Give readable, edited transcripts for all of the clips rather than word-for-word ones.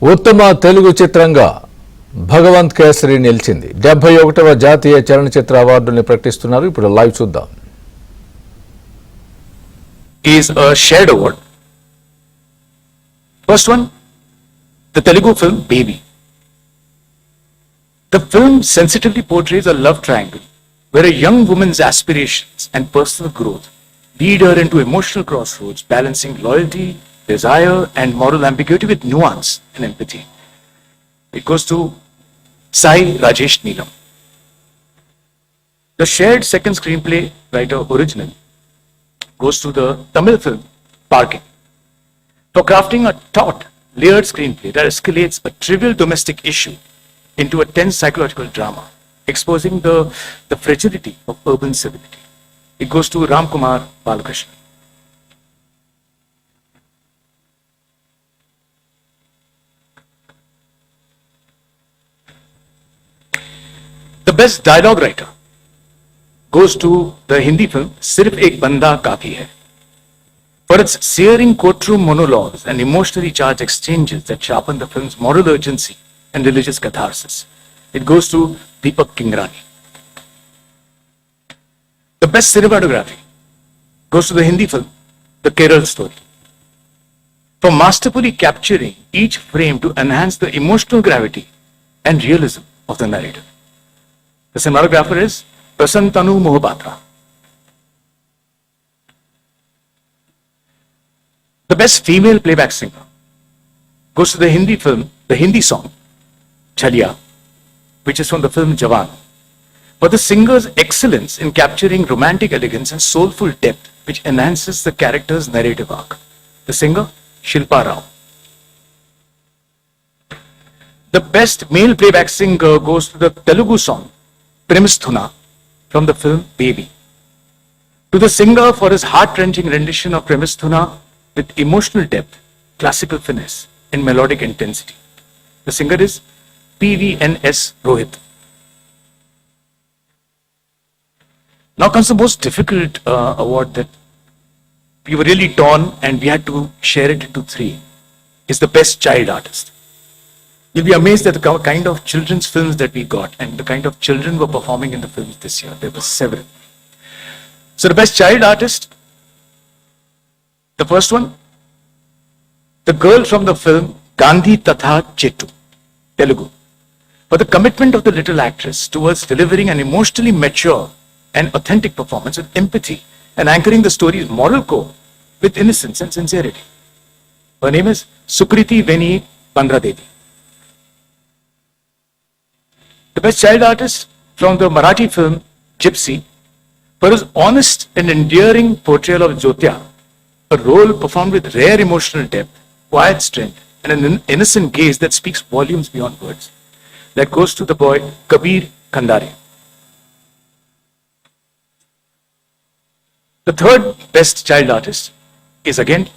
ఉత్తమ తెలుగు చిత్రంగా భగవంత్ కేసరి నిలిచింది. 71వ జాతీయ చలనచిత్ర అవార్డుని ప్రకటిస్తున్నారు. ఇప్పుడు లైవ్ చూద్దాం. Is a shared award. First one, the Telugu film Baby. The film sensitively portrays a love triangle where a young woman's aspirations and personal growth lead her into emotional crossroads, balancing loyalty, desire, and moral ambiguity with nuance and empathy. It goes to Sai Rajesh Neelam. The shared second screenplay writer original goes to the Tamil film Parking for crafting a taut, layered screenplay that escalates a trivial domestic issue into a tense psychological drama, exposing the fragility of urban civility. It goes to Ram Kumar Balakrishnan. The best dialogue writer goes to the Hindi film Sirf Ek Banda Kafi Hai for its searing courtroom monologues and emotionally charged exchanges that sharpen the film's moral urgency and religious catharsis. It goes to Deepak Kingrani. The best cinematography goes to the Hindi film The Kerala Story for masterfully capturing each frame to enhance the emotional gravity and realism of the narrative. The cinematographer is Prasantanu Mohapatra. The best female playback singer goes to the Hindi song Chaliya, which is from the film Jawan, for the singer's excellence in capturing romantic elegance and soulful depth, which enhances the character's narrative arc. The singer Shilpa Rao. The best male playback singer goes to the Telugu song Premistuna from the film Baby. To the singer for his heart-wrenching rendition of Premistuna with emotional depth, classical finesse, and melodic intensity. The singer is PVNS Rohit. Now comes the most difficult award that we were really torn and we had to share it into three. Is the best child artist. You'll be amazed at the kind of children's films that we got and the kind of children were performing in the films this year. There were several. So the best child artist, the first one, the girl from the film Gandhi Tatha Chetu, Telugu, for the commitment of the little actress towards delivering an emotionally mature and authentic performance with empathy and anchoring the story's moral core with innocence and sincerity. Her name is Sukriti Veni Bandradevi. The best child artist from the Marathi film Gypsy for his honest and endearing portrayal of Jyotya, a role performed with rare emotional depth, quiet strength, and an innocent gaze that speaks volumes beyond words. That goes to the boy Kabir Kandare. The third best child artist is again,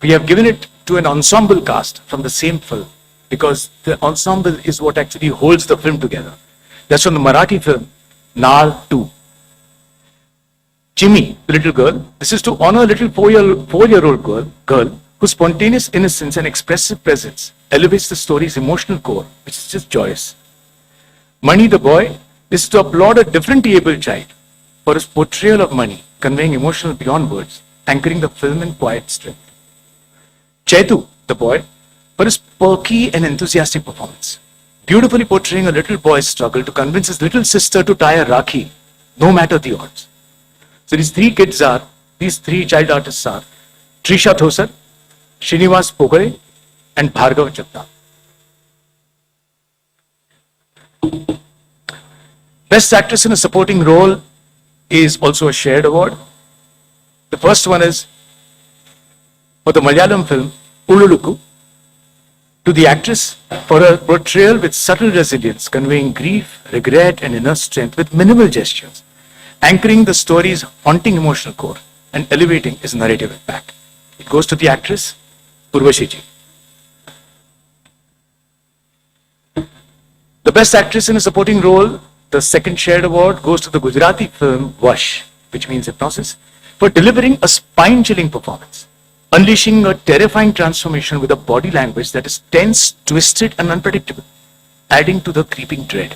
we have given it to an ensemble cast from the same film because the ensemble is what actually holds the film together. That's from the Marathi film Naal 2. Jimmy, the little girl, this is to honor a little four-year-old girl whose spontaneous innocence and expressive presence elevates the story's emotional core, which is just joyous. Mani, the boy, this is to applaud a differently abled child for his portrayal of money, conveying emotional beyond words, anchoring the film in quiet strength. Chetu, the boy, for his perky and enthusiastic performance, beautifully portraying a little boy's struggle to convince his little sister to tie a rakhi, no matter the odds. So these three child artists are Trisha Thosar, Srinivas Pogare, and Bhargav Jagdap. Best actress in a supporting role is also a shared award. The first one is for the Malayalam film Ululuku, to the actress for her portrayal with subtle resilience, conveying grief, regret, and inner strength with minimal gestures, anchoring the story's haunting emotional core and elevating its narrative impact. It goes to the actress Urvashi ji. The best actress in a supporting role, the second shared award, goes to the Gujarati film Vash, which means hypnosis, for delivering a spine-chilling performance, unleashing a terrifying transformation with a body language that is tense, twisted, and unpredictable, adding to the creeping dread.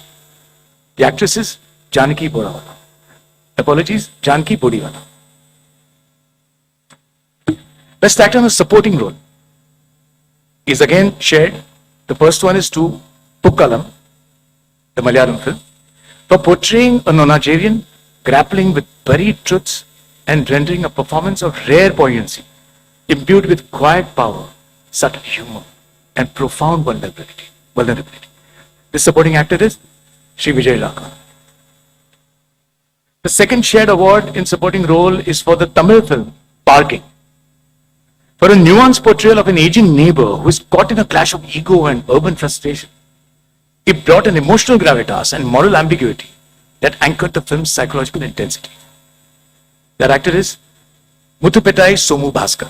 The actress is Janaki Bodawala. Apologies, Janaki Bodiwala. Best actor in a supporting role is again shared. The first one is to Pukkalam, the Malayalam film, for portraying a nonagerian grappling with buried truths and rendering a performance of rare poignancy, imbued with quiet power, subtle humor, and profound vulnerability. The supporting actor is Sri Vijay Laka. The second shared award in supporting role is for the Tamil film Parking, for a nuanced portrayal of an aging neighbor who is caught in a clash of ego and urban frustration. It brought an emotional gravitas and moral ambiguity that anchored the film's psychological intensity. That actor is Muthupettai Somu Bhaskar.